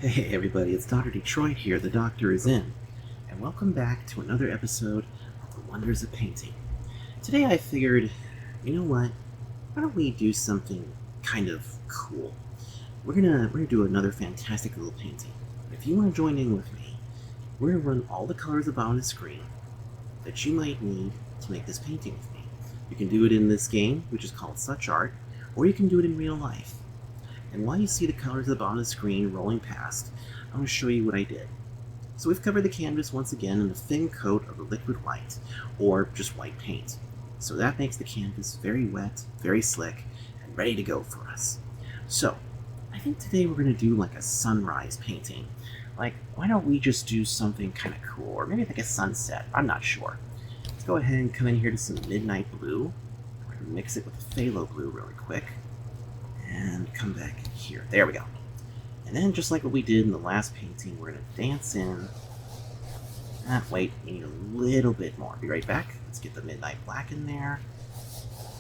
Hey everybody, it's Dr. Detroit here, the doctor is in, and welcome back to another episode of The Wonders of Painting. Today I figured, you know what, why don't we do something kind of cool? We're gonna do another fantastic little painting. If you want to join in with me, we're gonna run all the colors about on the screen that you might need to make this painting with me. You can do it in this game, which is called SuchArt, or you can do it in real life. And while you see the colors at the bottom of the screen rolling past, I'm going to show you what I did. So we've covered the canvas once again in a thin coat of the liquid white, or just white paint. So that makes the canvas very wet, very slick, and ready to go for us. So, I think today we're going to do like a sunrise painting. Like, why don't we just do something kind of cool, or maybe like a sunset, I'm not sure. Let's go ahead and come in here to some midnight blue. We're going to mix it with phthalo blue really quick. And come back here. There we go. And then, just like what we did in the last painting, we're going to dance in. Wait, we need a little bit more. Be right back. Let's get the midnight black in there.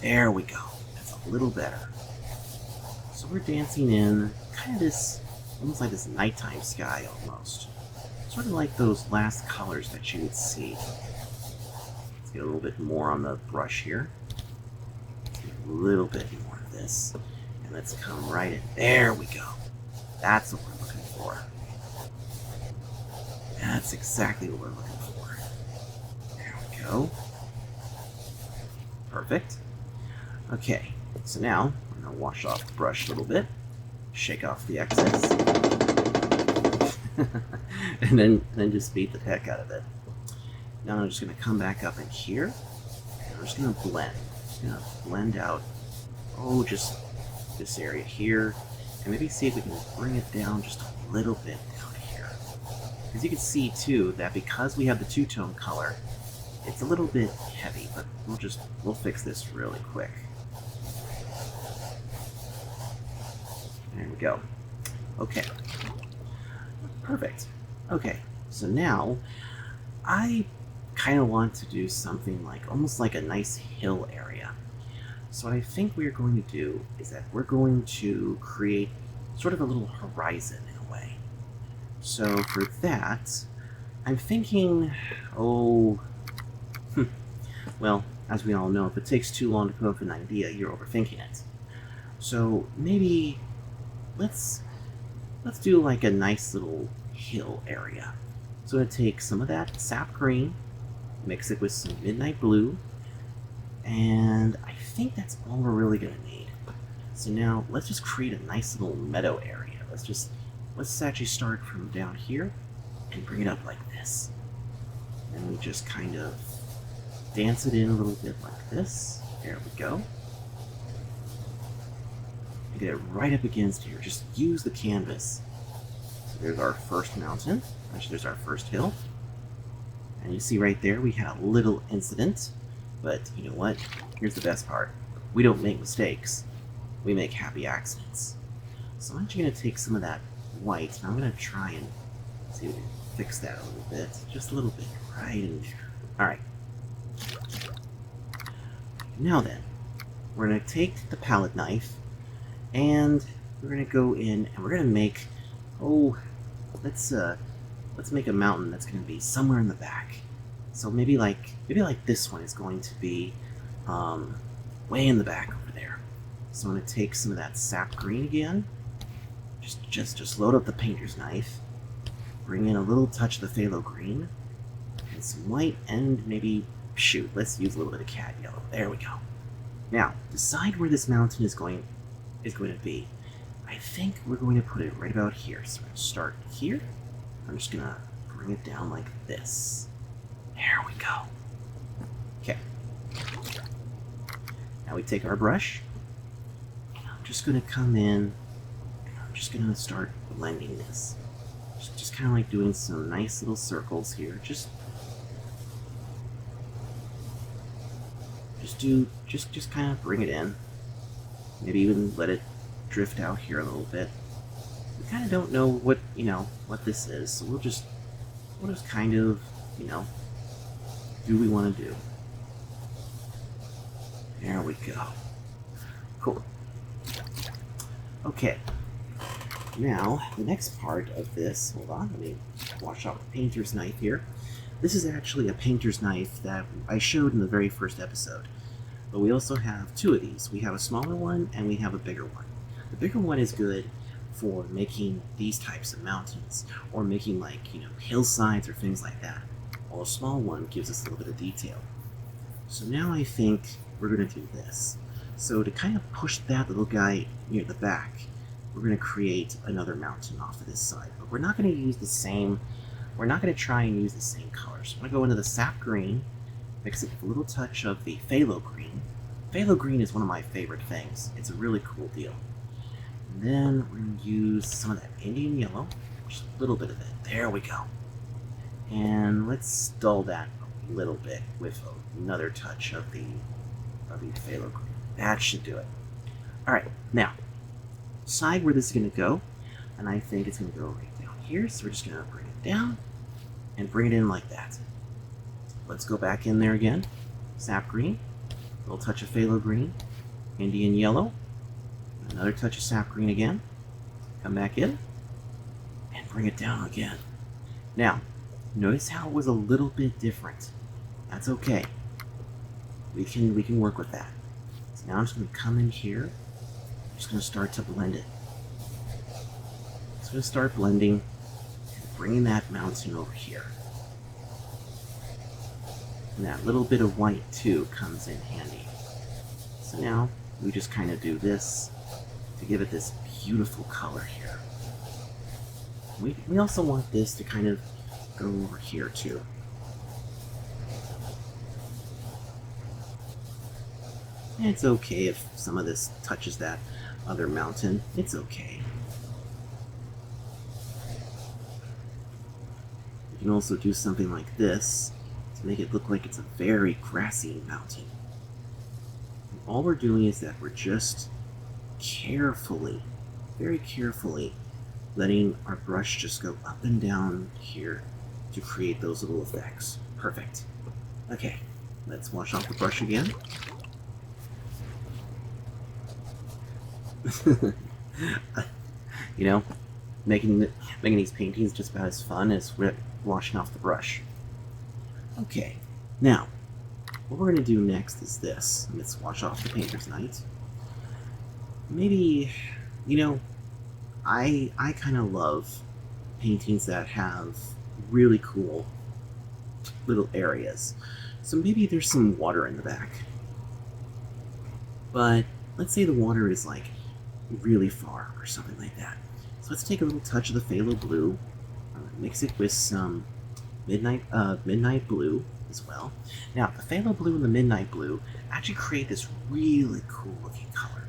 There we go. That's a little better. So we're dancing in kind of this, almost like this nighttime sky almost. Sort of like those last colors that you would see. Let's get a little bit more on the brush here. Let's get a little bit more of this. And let's come right in. There we go. That's what we're looking for. That's exactly what we're looking for. There we go. Perfect. Okay, so now we're going to wash off the brush a little bit, shake off the excess, and then just beat the heck out of it. Now I'm just going to come back up in here, and I'm just going to blend. Just going to blend out, just this area here, and maybe see if we can bring it down just a little bit down here. Because you can see too that because we have the two-tone color, it's a little bit heavy, but we'll fix this really quick. There we go. Okay. Perfect. Okay, so now I kind of want to do something like almost like a nice hill area. So what I think we're going to do is that we're going to create sort of a little horizon in a way. So for that, I'm thinking, well, as we all know, if it takes too long to come up with an idea, you're overthinking it. So maybe let's do like a nice little hill area. So I'm going to take some of that sap green, mix it with some midnight blue, and I think that's all we're really going to need. So now let's just create a nice little meadow area. Let's actually start from down here and bring it up like this. And we just kind of dance it in a little bit like this. There we go. And get it right up against here. Just use the canvas. So there's our first mountain. Actually, there's our first hill. And you see right there we had a little incident. But you know what? Here's the best part. We don't make mistakes. We make happy accidents. So I'm actually going to take some of that white, and I'm going to try and see if we can fix that a little bit. Just a little bit right in there. Alright. Now then, we're going to take the palette knife, and we're going to go in, and we're going to make, let's make a mountain that's going to be somewhere in the back. So maybe like this one is going to be way in the back over there. So I'm going to take some of that sap green again. Just load up the painter's knife. Bring in a little touch of the phthalo green. And some white, and maybe, let's use a little bit of cad yellow. There we go. Now, decide where this mountain is going to be. I think we're going to put it right about here. So we're going to start here. I'm just going to bring it down like this. There we go. Okay. Now we take our brush. And I'm just going to come in, and I'm just going to start blending this. Just kind of like doing some nice little circles here. Just kind of bring it in. Maybe even let it drift out here a little bit. We kind of don't know what this is, so we'll just kind of, do we want to do. There we go. Cool. Okay. Now, the next part of this, hold on, let me wash off the painter's knife here. This is actually a painter's knife that I showed in the very first episode. But we also have two of these. We have a smaller one and we have a bigger one. The bigger one is good for making these types of mountains, or making, like, hillsides or things like that. While a small one gives us a little bit of detail. So now I think we're going to do this. So to kind of push that little guy near the back, we're going to create another mountain off of this side. But we're not going to use the same, we're not going to try and use the same colors. I'm going to go into the sap green, mix it with a little touch of the phthalo green. Phthalo green is one of my favorite things. It's a really cool deal. And then we're going to use some of that Indian yellow, just a little bit of it. There we go. And let's dull that a little bit with another touch of the phthalo green. That should do it. Alright, now, decide where this is going to go. And I think it's going to go right down here. So we're just going to bring it down and bring it in like that. Let's go back in there again. Sap green, a little touch of phthalo green, Indian yellow, another touch of sap green again. Come back in and bring it down again. Now, notice how it was a little bit different. That's okay. We can work with that. So now I'm just going to come in here. I'm just going to start to blend it. Just going to start blending and bringing that mountain over here. And that little bit of white too comes in handy. So now we just kind of do this to give it this beautiful color here. We also want this to kind of go over here too. And it's okay if some of this touches that other mountain. It's okay. You can also do something like this to make it look like it's a very grassy mountain. And all we're doing is that we're just carefully, very carefully, letting our brush just go up and down here to create those little effects. Perfect. Okay, let's wash off the brush again. Making these paintings just about as fun as washing off the brush. Okay, now, what we're going to do next is this. Let's wash off the painter's knife. Maybe, I kind of love paintings that have really cool little areas. So maybe there's some water in the back. But let's say the water is like really far or something like that. So let's take a little touch of the phthalo blue, mix it with some midnight blue as well. Now, the phthalo blue and the midnight blue actually create this really cool looking color,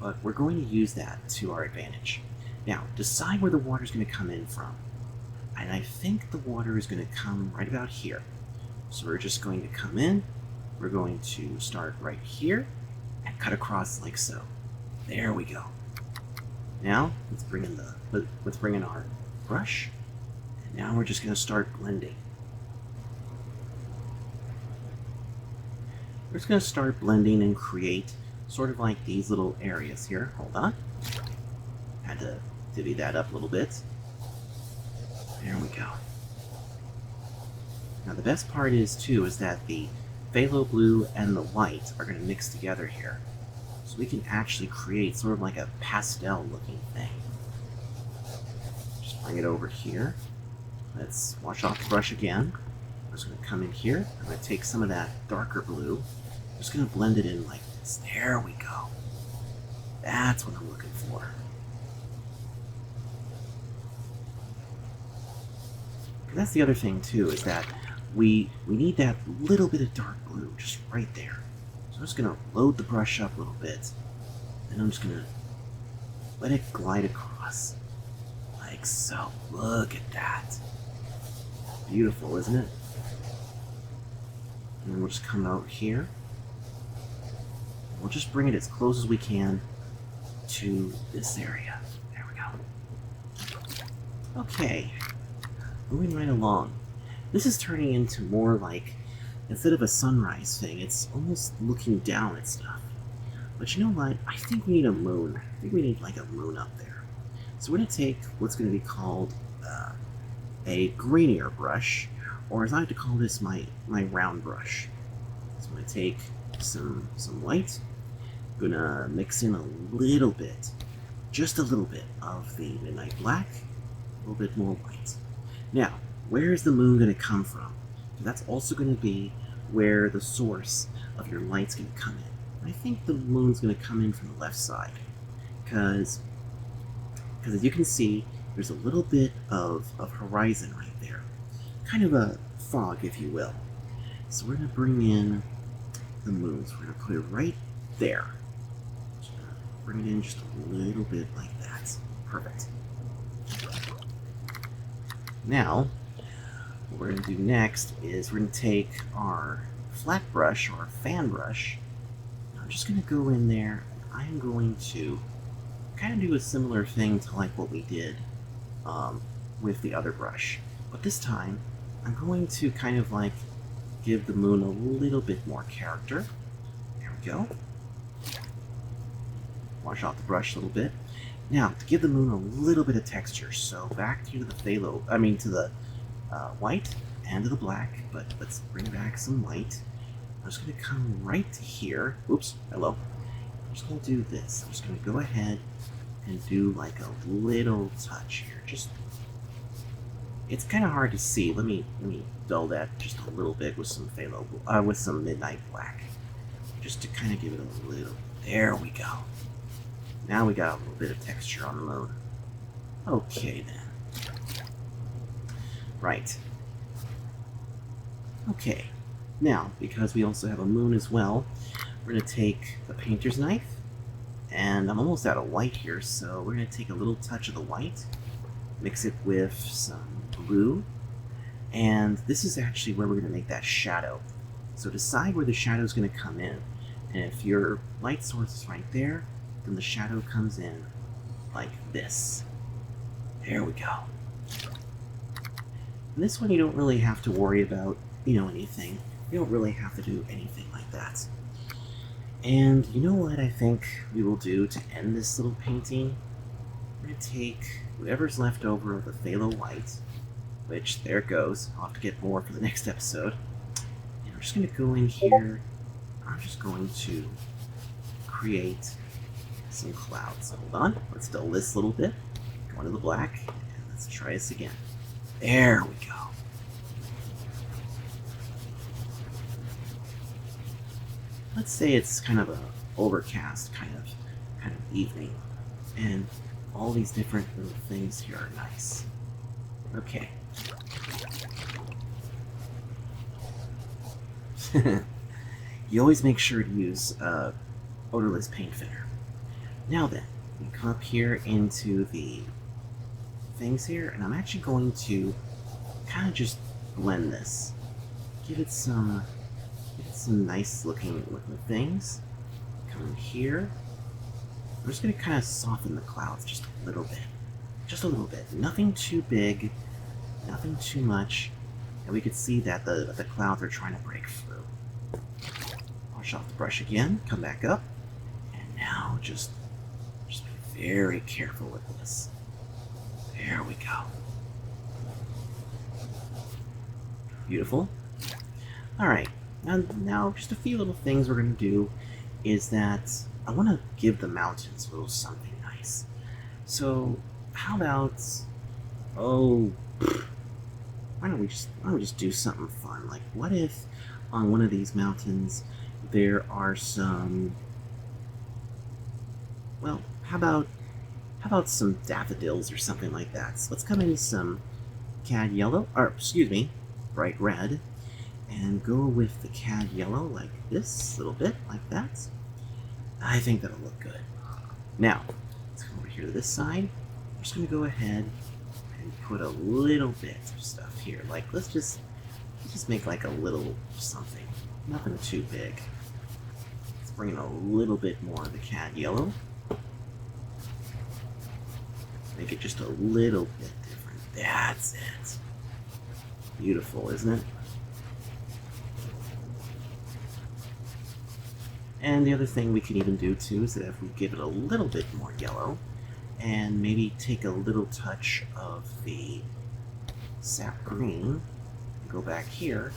but we're going to use that to our advantage. Now, decide where the water is going to come in from. And I think the water is going to come right about here. So we're just going to come in, we're going to start right here, and cut across like so. There we go. Now, let's bring in our brush, and now we're just going to start blending. We're just going to start blending and create sort of like these little areas here. Hold on. Had to divvy that up a little bit. There we go. Now the best part is that the phthalo blue and the white are going to mix together here. So we can actually create sort of like a pastel looking thing. Just bring it over here. Let's wash off the brush again. I'm just going to come in here. I'm going to take some of that darker blue. I'm just going to blend it in like this. There we go. That's what I'm looking for. And that's the other thing too, is that we need that little bit of dark blue just right there. So I'm just going to load the brush up a little bit, and I'm just going to let it glide across, like so. Look at that. Beautiful, isn't it? And then we'll just come out here. We'll just bring it as close as we can to this area. There we go. Okay. Moving right along. This is turning into more like, instead of a sunrise thing, it's almost looking down at stuff. But you know what? I think we need a moon. I think we need like a moon up there. So we're going to take what's going to be called a grainier brush, or as I like to call this, my round brush. So I'm going to take some white. I'm going to mix in a little bit, just a little bit of the midnight black, a little bit more white. Now, where is the moon going to come from? That's also going to be where the source of your light's going to come in. I think the moon's going to come in from the left side, because as you can see, there's a little bit of horizon right there. Kind of a fog, if you will. So we're going to bring in the moon. So we're going to put it right there. Just bring it in just a little bit like that. Perfect. Now, what we're going to do next is we're going to take our flat brush, or our fan brush. I'm just going to go in there, and I'm going to kind of do a similar thing to like what we did with the other brush. But this time, I'm going to kind of like give the moon a little bit more character. There we go. Wash off the brush a little bit. Now, to give the moon a little bit of texture, so back to the phthalo, to the white and to the black, but let's bring back some white. I'm just going to come right to here. Oops, hello. I'm just going to do this. I'm just going to go ahead and do like a little touch here. It's kind of hard to see. Let me dull that just a little bit with some phthalo, with some midnight black, just to kind of give it a little. There we go. Now we got a little bit of texture on the moon. Okay then. Right. Okay. Now, because we also have a moon as well, we're going to take a painter's knife, and I'm almost out of white here, so we're going to take a little touch of the white, mix it with some blue, and this is actually where we're going to make that shadow. So decide where the shadow is going to come in, and if your light source is right there, then the shadow comes in like this. There we go. And this one you don't really have to worry about, anything. You don't really have to do anything like that. And you know what I think we will do to end this little painting? We're going to take whatever's left over of the phthalo white, which, there it goes. I'll have to get more for the next episode. And we're just going to go in here. I'm just going to create some clouds. Hold on. Let's dull this a little bit. Go into the black. And let's try this again. There we go. Let's say it's kind of a overcast kind of evening, and all these different little things here are nice. Okay. You always make sure to use odorless paint thinner. Now then, we come up here into the things here, and I'm actually going to kind of just blend this. Give it some nice looking things. Come in here. I'm just going to kind of soften the clouds just a little bit. Just a little bit. Nothing too big, nothing too much. And we could see that the clouds are trying to break through. Wash off the brush again, come back up, and now just be very careful with this. There we go. Beautiful. Alright, now just a few little things we're going to do is that I want to give the mountains a little something nice. So, how about, why don't we just do something fun? Like, what if on one of these mountains there are some, well, how about some daffodils or something like that? So let's come in some cad yellow, or excuse me, bright red, and go with the cad yellow like this, a little bit like that. I think that'll look good. Now, let's come over here to this side. I'm just going to go ahead and put a little bit of stuff here. Like, let's just make like a little something. Nothing too big. Let's bring in a little bit more of the cad yellow. Make it just a little bit different. That's it. Beautiful, isn't it? And the other thing we can even do too is that if we give it a little bit more yellow, and maybe take a little touch of the sap green, go back here,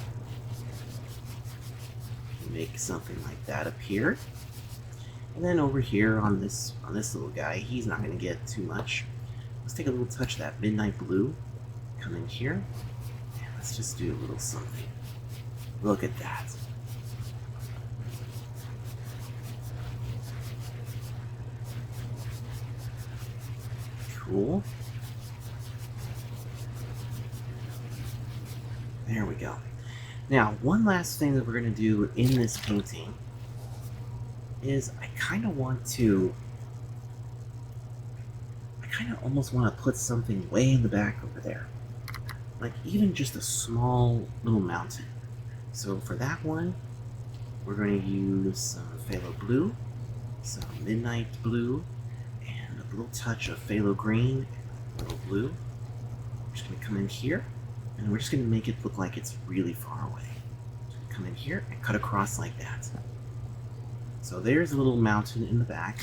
make something like that appear. And then over here on this little guy, he's not going to get too much. Let's take a little touch of that midnight blue. Come in here, and let's just do a little something. Look at that. Cool. There we go. Now, one last thing that we're going to do in this painting is I kind of almost want to put something way in the back over there. Like even just a small little mountain. So for that one, we're going to use some phthalo blue, some midnight blue, and a little touch of phthalo green and a little blue. We're just going to come in here, and we're just going to make it look like it's really far away. Come in here and cut across like that. So there's a little mountain in the back.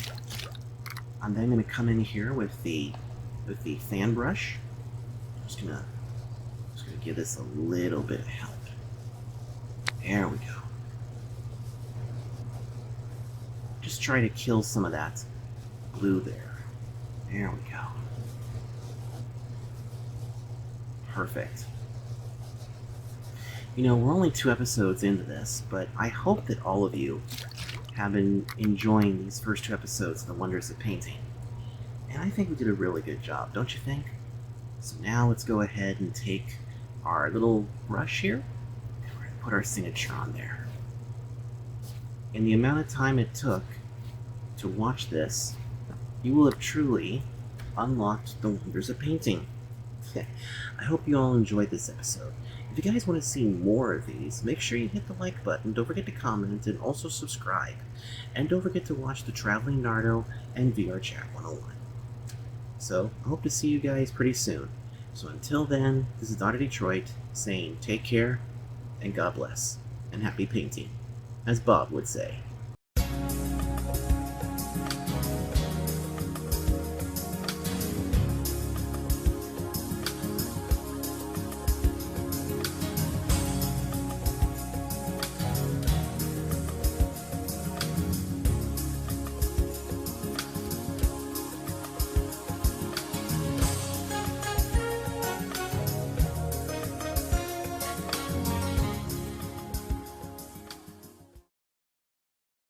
I'm then going to come in here with the fan brush. I'm just gonna give this a little bit of help. There we go. Just try to kill some of that blue there. There we go. Perfect. You know, we're only 2 episodes into this, but I hope that all of you have been enjoying these first 2 episodes of The Wonders of Painting. And I think we did a really good job, don't you think? So now let's go ahead and take our little brush here, and we're going to put our signature on there. In the amount of time it took to watch this, you will have truly unlocked the wonders of painting. I hope you all enjoyed this episode. If you guys want to see more of these, make sure you hit the like button, don't forget to comment, and also subscribe. And don't forget to watch the Traveling Nardo and VR Chat 101. So, I hope to see you guys pretty soon. So until then, this is Dr. Detroit saying take care, and God bless, and happy painting, as Bob would say.